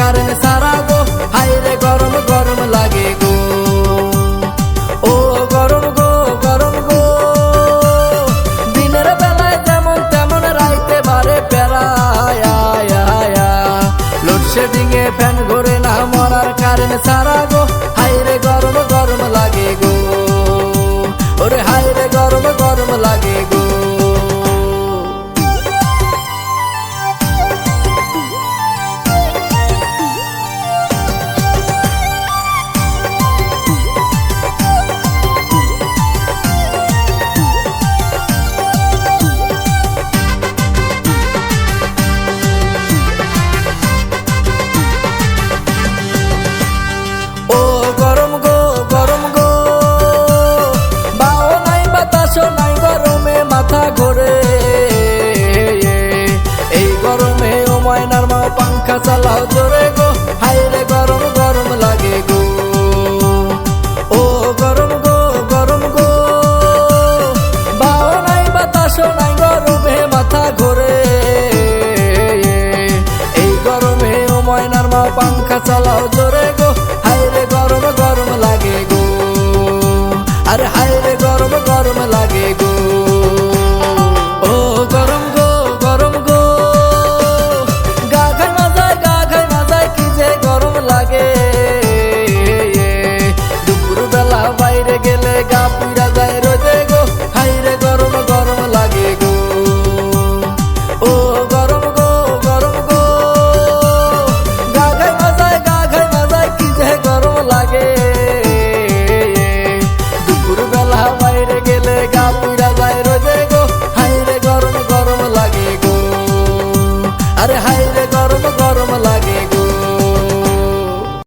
Current সারা গো, হাইরে গরম গরম লাগে গো। ও গরম গো গরম গো, দিনের বেলায় যেমন তেমন রাইতে বারে পেরায়। লোডশেডিং এ ফ্যান ঘুরে না মরার কারেন্ট সারা গো, হাইরে গরম গরম লাগে গো। ওরে হাইরে গরম গরম লাগে গো। এই গরমে ও ময়নার মা পাঙ্খা চালাও জোরে গো, হাইরে গরম গরম লাগে গো। ও গরম গো গরম গো, বাও নাই বাতাসও নাই গরমে মাথা ঘোরে। এই গরমে ও ময়নার মা পাঙ্খা চালাও জোরে গো, হাইরে গরম গরম লাগে গো। আরে হাইরে গরম গরম লাগে গো। বাইরে গেলে গা পুরা যায় রোদে গো, হাইরে গরম গরম লাগে গো। ও গরম গো গরম গো, গা খাই মাজায় কি যে গরম লাগে।